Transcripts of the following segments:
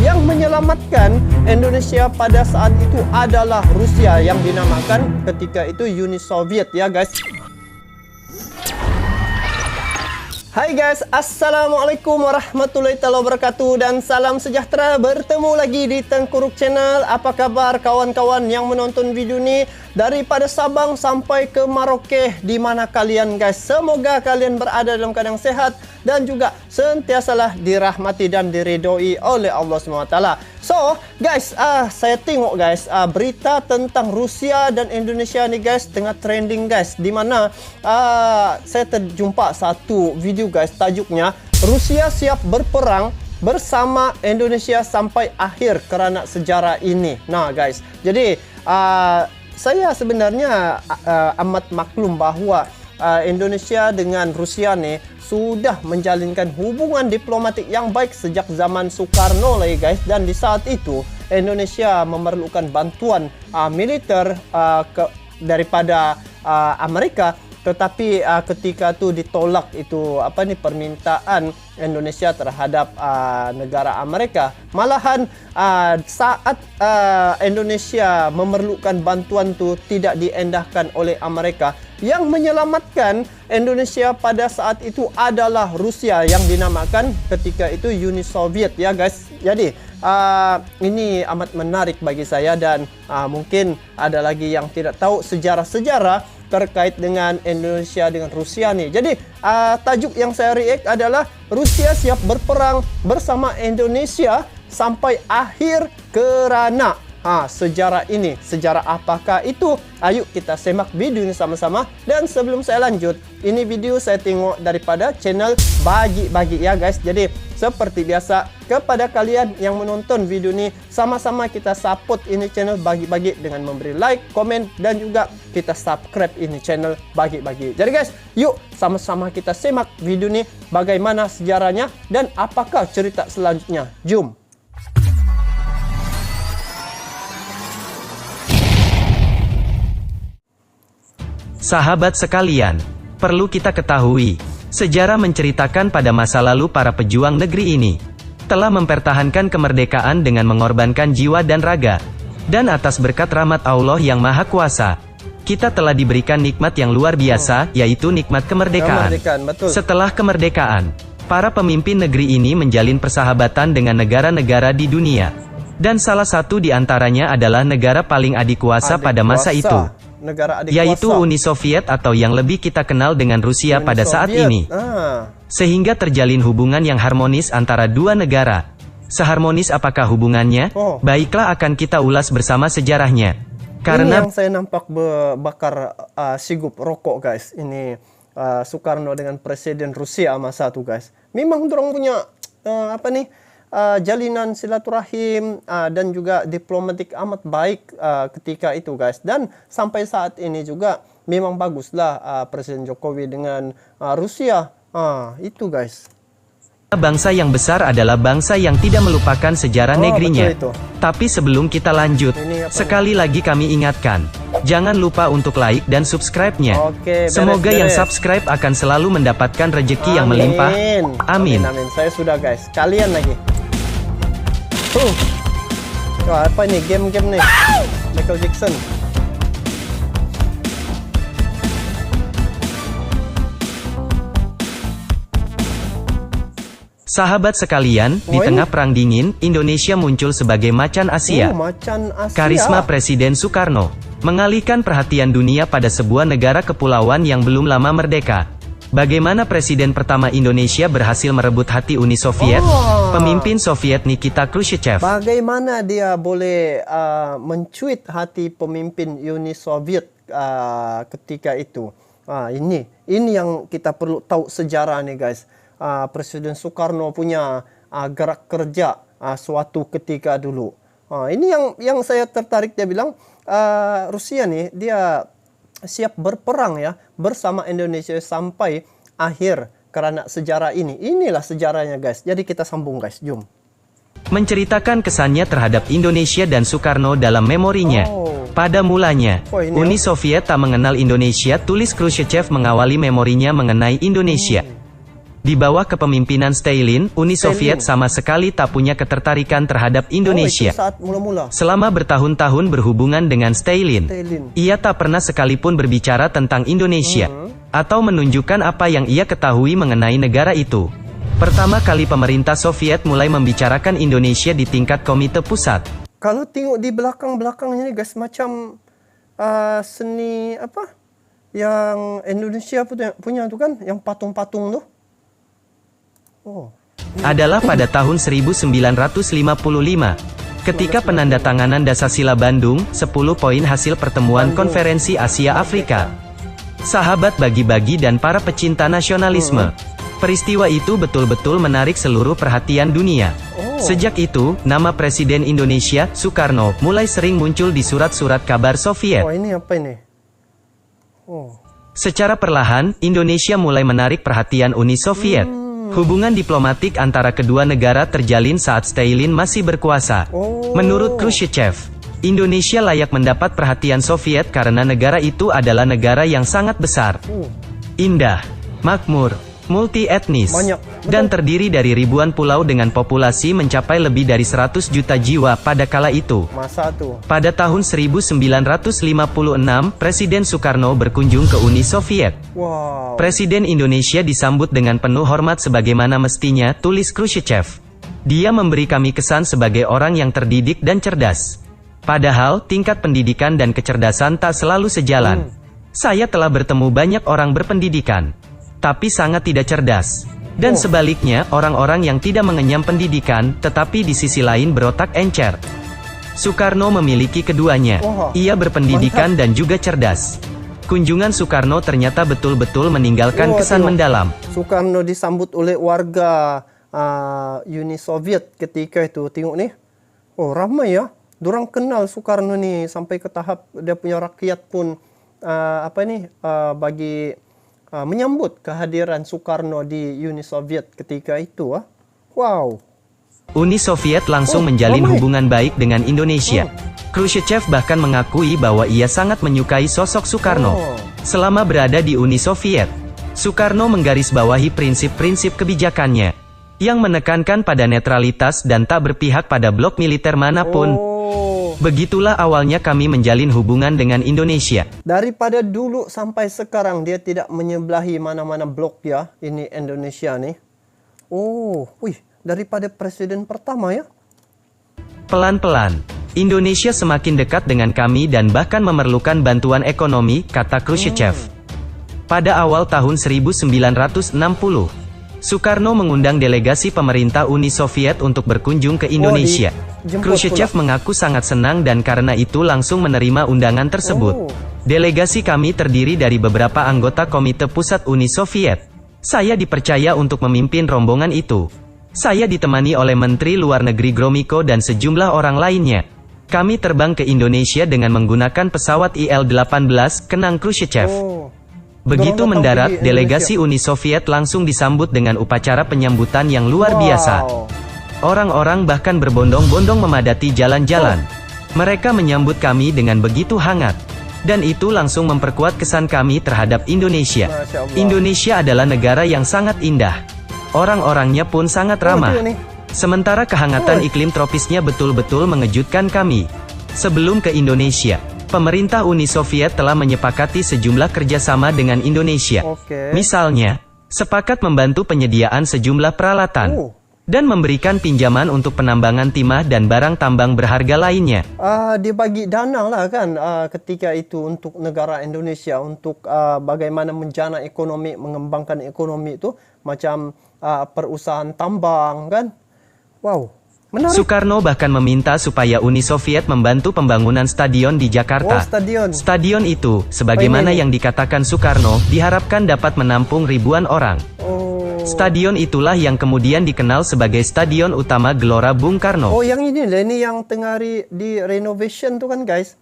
Yang menyelamatkan Indonesia pada saat itu adalah Rusia yang dinamakan ketika itu Uni Soviet ya guys. Hai guys, Assalamualaikum warahmatullahi wabarakatuh dan salam sejahtera. Bertemu lagi di Tengkuruk Channel. Apa kabar kawan-kawan yang menonton video ini daripada Sabang sampai ke Merauke, di mana kalian guys? Semoga kalian berada dalam keadaan sehat dan juga sentiasalah dirahmati dan diridhoi oleh Allah SWT. So guys, saya tengok guys berita tentang Rusia dan Indonesia nih guys tengah trending guys, di mana saya terjumpa satu video guys, tajuknya Rusia siap berperang bersama Indonesia sampai akhir kerana sejarah ini. Nah guys, jadi saya sebenarnya amat maklum bahawa Indonesia dengan Rusia nih sudah menjalinkan hubungan diplomatik yang baik sejak zaman Soekarno lagi guys, dan di saat itu Indonesia memerlukan bantuan militer daripada Amerika, tetapi ketika itu ditolak itu permintaan Indonesia terhadap negara Amerika. Malahan saat Indonesia memerlukan bantuan itu tidak diendahkan oleh Amerika. Yang menyelamatkan Indonesia pada saat itu adalah Rusia yang dinamakan ketika itu Uni Soviet ya guys. Jadi ini amat menarik bagi saya, dan mungkin ada lagi yang tidak tahu sejarah-sejarah terkait dengan Indonesia dengan Rusia nih. Jadi tajuk yang saya react adalah Rusia siap berperang bersama Indonesia sampai akhir kerana sejarah ini. Sejarah apakah itu? Ayo kita semak video ini sama-sama. Dan sebelum saya lanjut, ini video saya tengok daripada channel Bagi-Bagi ya guys. Jadi seperti biasa, kepada kalian yang menonton video ini, sama-sama kita support ini channel Bagi-Bagi dengan memberi like, komen, dan juga kita subscribe ini channel Bagi-Bagi. Jadi guys, yuk sama-sama kita semak video ini, bagaimana sejarahnya dan apakah cerita selanjutnya. Jom. Sahabat sekalian, perlu kita ketahui, sejarah menceritakan pada masa lalu para pejuang negeri ini telah mempertahankan kemerdekaan dengan mengorbankan jiwa dan raga. Dan atas berkat rahmat Allah yang Maha Kuasa, kita telah diberikan nikmat yang luar biasa, yaitu nikmat kemerdekaan. Betul. Setelah kemerdekaan, para pemimpin negeri ini menjalin persahabatan dengan negara-negara di dunia. Dan salah satu di antaranya adalah negara paling adikuasa pada masa itu, yaitu Uni Soviet atau yang lebih kita kenal dengan Rusia pada saat ini. Sehingga terjalin hubungan yang harmonis antara dua negara. Seharmonis apakah hubungannya? Baiklah, akan kita ulas bersama sejarahnya. Karena ini yang saya nampak bakar sigup rokok guys. Ini Soekarno dengan Presiden Rusia masa itu guys. Memang dorang punya jalinan silaturahim dan juga diplomatik amat baik ketika itu guys. Dan sampai saat ini juga memang baguslah Presiden Jokowi dengan Rusia. Itu guys. Bangsa yang besar adalah bangsa yang tidak melupakan sejarah negerinya. Tapi sebelum kita lanjut, sekali lagi kami ingatkan, jangan lupa untuk like dan subscribe-nya. Semoga yang subscribe akan selalu mendapatkan rezeki yang melimpah. Amin. Amin. Saya sudah guys. Kalian lagi. Apa ini? Game-game nih. Michael Jackson. Sahabat sekalian, di tengah perang dingin, Indonesia muncul sebagai macan Asia. Macan Asia. Karisma Presiden Soekarno mengalihkan perhatian dunia pada sebuah negara kepulauan yang belum lama merdeka. Bagaimana Presiden pertama Indonesia berhasil merebut hati Uni Soviet? Pemimpin Soviet Nikita Khrushchev. Bagaimana dia boleh mencuit hati pemimpin Uni Soviet ketika itu? Ini yang kita perlu tahu sejarah nih guys. Presiden Soekarno punya gerak kerja suatu ketika dulu. Ini yang saya tertarik, dia bilang Rusia nih dia siap berperang ya bersama Indonesia sampai akhir karena sejarah ini. Inilah sejarahnya guys. Jadi kita sambung guys, jom. Menceritakan kesannya terhadap Indonesia dan Soekarno dalam memorinya. Pada mulanya, Uni Soviet tak mengenal Indonesia, tulis Khrushchev mengawali memorinya mengenai Indonesia. Di bawah kepemimpinan Stalin, Uni Soviet sama sekali tak punya ketertarikan terhadap Indonesia. Itu saat mula-mula. Selama bertahun-tahun berhubungan dengan Stalin, ia tak pernah sekalipun berbicara tentang Indonesia, atau menunjukkan apa yang ia ketahui mengenai negara itu. Pertama kali pemerintah Soviet mulai membicarakan Indonesia di tingkat komite pusat. Kalau tengok di belakang-belakangnya nih guys, macam seni apa yang Indonesia punya tuh kan, yang patung-patung tuh. Oh. Adalah pada tahun 1955, ketika penandatanganan Dasasila Bandung, 10 poin hasil pertemuan Konferensi Asia Afrika. Sahabat bagi-bagi dan para pecinta nasionalisme. Peristiwa itu betul-betul menarik seluruh perhatian dunia. Sejak itu, nama Presiden Indonesia, Soekarno, mulai sering muncul di surat-surat kabar Soviet. Oh, ini apa ini? Secara perlahan, Indonesia mulai menarik perhatian Uni Soviet. Hubungan diplomatik antara kedua negara terjalin saat Stalin masih berkuasa. Menurut Khrushchev, Indonesia layak mendapat perhatian Soviet karena negara itu adalah negara yang sangat besar, indah, makmur, multi-etnis, dan terdiri dari ribuan pulau dengan populasi mencapai lebih dari 100 juta jiwa pada kala itu. Pada tahun 1956, Presiden Soekarno berkunjung ke Uni Soviet. Presiden Indonesia disambut dengan penuh hormat sebagaimana mestinya, tulis Khrushchev. Dia memberi kami kesan sebagai orang yang terdidik dan cerdas. Padahal, tingkat pendidikan dan kecerdasan tak selalu sejalan. Saya telah bertemu banyak orang berpendidikan, tapi sangat tidak cerdas. Dan sebaliknya, orang-orang yang tidak mengenyam pendidikan, tetapi di sisi lain berotak encer. Soekarno memiliki keduanya. Ia berpendidikan dan juga cerdas. Kunjungan Soekarno ternyata betul-betul meninggalkan kesan mendalam. Soekarno disambut oleh warga Uni Soviet ketika itu. Tengok nih. Oh, ramai ya. Dorang kenal Soekarno nih sampai ke tahap dia punya rakyat pun bagi menyambut kehadiran Soekarno di Uni Soviet ketika itu. Wow. Uni Soviet langsung menjalin hubungan baik dengan Indonesia. Khrushchev bahkan mengakui bahwa ia sangat menyukai sosok Soekarno. Selama berada di Uni Soviet, Soekarno menggarisbawahi prinsip-prinsip kebijakannya, yang menekankan pada netralitas dan tak berpihak pada blok militer manapun. Begitulah awalnya kami menjalin hubungan dengan Indonesia. Daripada dulu sampai sekarang dia tidak menyebelahi mana-mana blok ya, ini Indonesia nih. Daripada presiden pertama ya. Pelan-pelan, Indonesia semakin dekat dengan kami dan bahkan memerlukan bantuan ekonomi, kata Khrushchev. Pada awal tahun 1960, Soekarno mengundang delegasi pemerintah Uni Soviet untuk berkunjung ke Indonesia. Khrushchev mengaku sangat senang dan karena itu langsung menerima undangan tersebut. Delegasi kami terdiri dari beberapa anggota Komite Pusat Uni Soviet. Saya dipercaya untuk memimpin rombongan itu. Saya ditemani oleh Menteri Luar Negeri Gromyko dan sejumlah orang lainnya. Kami terbang ke Indonesia dengan menggunakan pesawat Il-18, kenang Khrushchev. Begitu mendarat, delegasi Uni Soviet langsung disambut dengan upacara penyambutan yang luar biasa. Orang-orang bahkan berbondong-bondong memadati jalan-jalan. Mereka menyambut kami dengan begitu hangat. Dan itu langsung memperkuat kesan kami terhadap Indonesia. Indonesia adalah negara yang sangat indah. Orang-orangnya pun sangat ramah. Sementara kehangatan iklim tropisnya betul-betul mengejutkan kami. Sebelum ke Indonesia, pemerintah Uni Soviet telah menyepakati sejumlah kerjasama dengan Indonesia. Misalnya, sepakat membantu penyediaan sejumlah peralatan, dan memberikan pinjaman untuk penambangan timah dan barang tambang berharga lainnya. Dia bagi dana lah kan ketika itu untuk negara Indonesia, untuk bagaimana menjana ekonomi, mengembangkan ekonomi itu, macam perusahaan tambang kan. Wow, menarik. Soekarno bahkan meminta supaya Uni Soviet membantu pembangunan stadion di Jakarta. Stadion itu, sebagaimana yang dikatakan Soekarno, diharapkan dapat menampung ribuan orang. Stadion itulah yang kemudian dikenal sebagai Stadion Utama Gelora Bung Karno. Yang ini yang tengah di renovation tuh kan guys.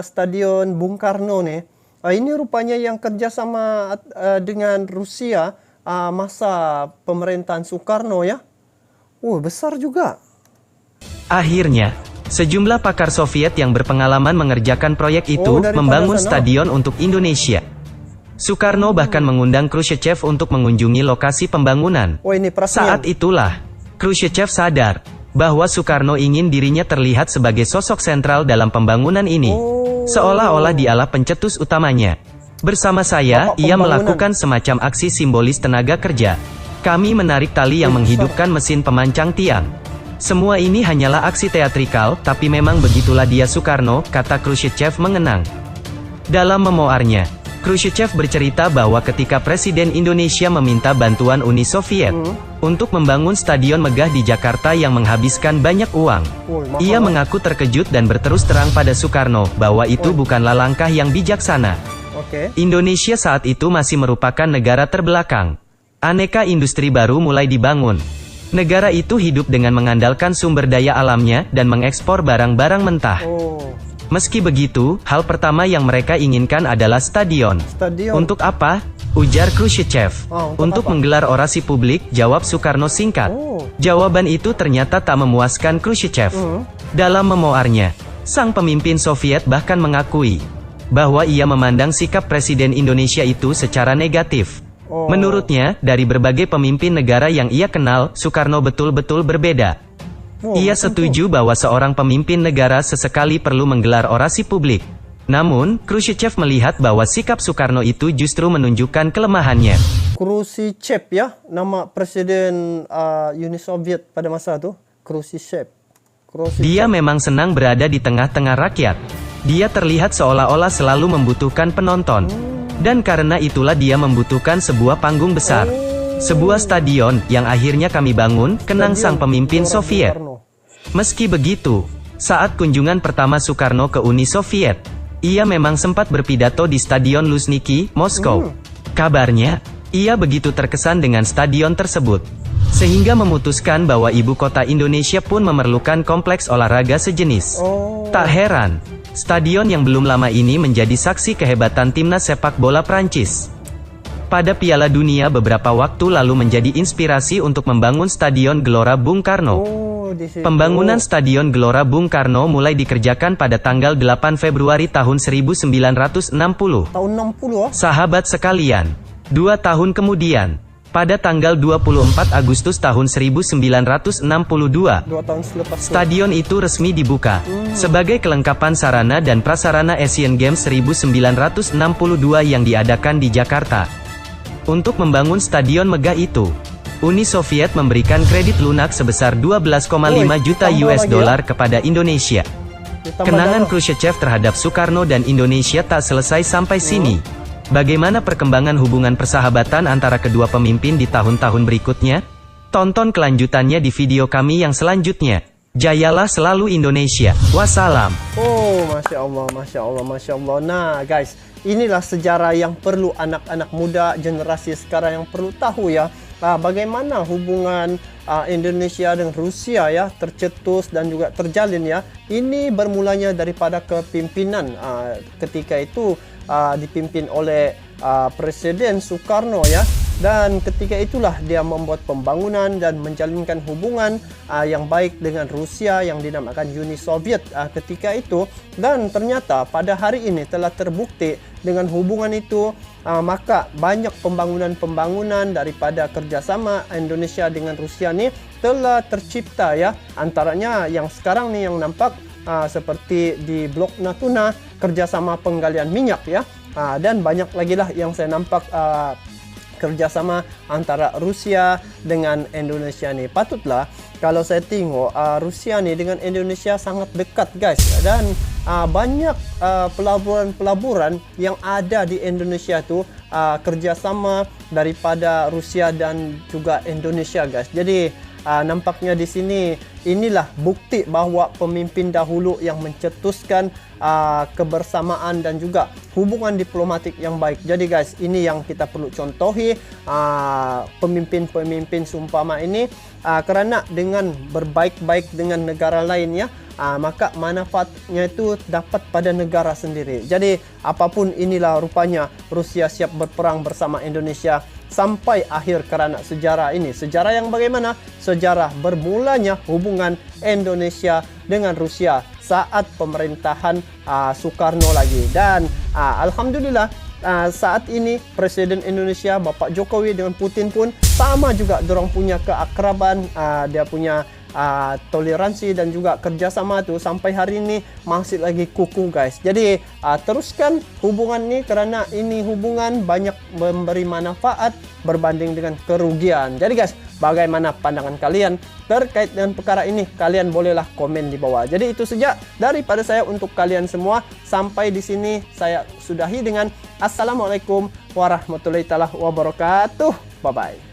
Stadion Bung Karno nih. Ini rupanya yang kerjasama dengan Rusia masa pemerintahan Soekarno ya. Besar juga. Akhirnya, sejumlah pakar Soviet yang berpengalaman mengerjakan proyek itu membangun stadion untuk Indonesia. Soekarno bahkan mengundang Khrushchev untuk mengunjungi lokasi pembangunan. Oh, ini peresmian. Saat itulah, Khrushchev sadar bahwa Soekarno ingin dirinya terlihat sebagai sosok sentral dalam pembangunan ini. Seolah-olah dialah pencetus utamanya. Bersama saya, ia melakukan semacam aksi simbolis tenaga kerja. Kami menarik tali yang menghidupkan mesin pemancang tiang. Semua ini hanyalah aksi teatrikal, tapi memang begitulah dia Soekarno, kata Khrushchev mengenang. Dalam memoarnya, Khrushchev bercerita bahwa ketika Presiden Indonesia meminta bantuan Uni Soviet untuk membangun stadion megah di Jakarta yang menghabiskan banyak uang, ia mengaku terkejut dan berterus terang pada Soekarno bahwa itu bukanlah langkah yang bijaksana. Indonesia saat itu masih merupakan negara terbelakang. Aneka industri baru mulai dibangun. Negara itu hidup dengan mengandalkan sumber daya alamnya dan mengekspor barang-barang mentah. Meski begitu, hal pertama yang mereka inginkan adalah stadion. Untuk apa? Ujar Khrushchev. Untuk menggelar orasi publik, jawab Soekarno singkat. Jawaban itu ternyata tak memuaskan Khrushchev. Dalam memoarnya, sang pemimpin Soviet bahkan mengakui bahwa ia memandang sikap Presiden Indonesia itu secara negatif. Menurutnya, dari berbagai pemimpin negara yang ia kenal, Soekarno betul-betul berbeda. Ia setuju bahwa seorang pemimpin negara sesekali perlu menggelar orasi publik. Namun, Khrushchev melihat bahwa sikap Soekarno itu justru menunjukkan kelemahannya. Khrushchev ya, nama Presiden Uni Soviet pada masa itu, Khrushchev. Dia memang senang berada di tengah-tengah rakyat. Dia terlihat seolah-olah selalu membutuhkan penonton. Dan karena itulah dia membutuhkan sebuah panggung besar. Sebuah stadion, yang akhirnya kami bangun, kenang sang pemimpin Soviet. Meski begitu, saat kunjungan pertama Soekarno ke Uni Soviet, ia memang sempat berpidato di Stadion Luzhniki, Moskow. Kabarnya, ia begitu terkesan dengan stadion tersebut, sehingga memutuskan bahwa ibu kota Indonesia pun memerlukan kompleks olahraga sejenis. Tak heran, stadion yang belum lama ini menjadi saksi kehebatan timnas sepak bola Prancis. Pada Piala Dunia beberapa waktu lalu menjadi inspirasi untuk membangun Stadion Gelora Bung Karno. Pembangunan Stadion Gelora Bung Karno mulai dikerjakan pada tanggal 8 Februari tahun 1960. Tahun 60 Sahabat sekalian, 2 tahun kemudian, pada tanggal 24 Agustus tahun 1962, 2 tahun selepas stadion itu resmi dibuka sebagai kelengkapan sarana dan prasarana Asian Games 1962 yang diadakan di Jakarta. Untuk membangun stadion megah itu, Uni Soviet memberikan kredit lunak sebesar 12,5 juta US dollar kepada Indonesia. Kenangan Khrushchev terhadap Soekarno dan Indonesia tak selesai sampai sini. Bagaimana perkembangan hubungan persahabatan antara kedua pemimpin di tahun-tahun berikutnya? Tonton kelanjutannya di video kami yang selanjutnya. Jayalah selalu Indonesia. Wassalam. Masya Allah, Masya Allah, Masya Allah. Nah guys, inilah sejarah yang perlu anak-anak muda generasi sekarang yang perlu tahu ya. Bagaimana hubungan Indonesia dan Rusia ya tercetus dan juga terjalin ya. Ini bermulanya daripada kepimpinan ketika itu dipimpin oleh Presiden Soekarno ya. Dan ketika itulah dia membuat pembangunan dan menjalinkan hubungan yang baik dengan Rusia yang dinamakan Uni Soviet ketika itu. Dan ternyata pada hari ini telah terbukti dengan hubungan itu, maka banyak pembangunan-pembangunan daripada kerjasama Indonesia dengan Rusia ini telah tercipta ya. Antaranya yang sekarang nih yang nampak seperti di Blok Natuna, kerjasama penggalian minyak ya. Dan banyak lagi lah yang saya nampak kerjasama antara Rusia dengan Indonesia nih. Patutlah kalau saya tengok Rusia nih dengan Indonesia sangat dekat guys. Dan banyak pelaburan-pelaburan yang ada di Indonesia itu kerjasama daripada Rusia dan juga Indonesia guys. Jadi nampaknya di sini inilah bukti bahwa pemimpin dahulu yang mencetuskan kebersamaan dan juga hubungan diplomatik yang baik. Jadi guys, ini yang kita perlu contohi pemimpin-pemimpin seumpama ini, kerana dengan berbaik-baik dengan negara lainnya, maka manfaatnya itu dapat pada negara sendiri. Jadi apapun inilah rupanya Rusia siap berperang bersama Indonesia sampai akhir kerana sejarah ini. Sejarah yang bagaimana? Sejarah bermulanya hubungan Indonesia dengan Rusia saat pemerintahan Soekarno lagi. Dan alhamdulillah saat ini Presiden Indonesia Bapak Jokowi dengan Putin pun sama juga, dorong punya keakraban, dia punya toleransi dan juga kerjasama tuh sampai hari ini masih lagi kukuh guys. Jadi teruskan hubungan ini karena ini hubungan banyak memberi manfaat berbanding dengan kerugian. Jadi guys, bagaimana pandangan kalian terkait dengan perkara ini? Kalian bolehlah komen di bawah. Jadi itu saja daripada saya untuk kalian semua. Sampai di sini saya sudahi dengan Assalamualaikum warahmatullahi wabarakatuh. Bye bye.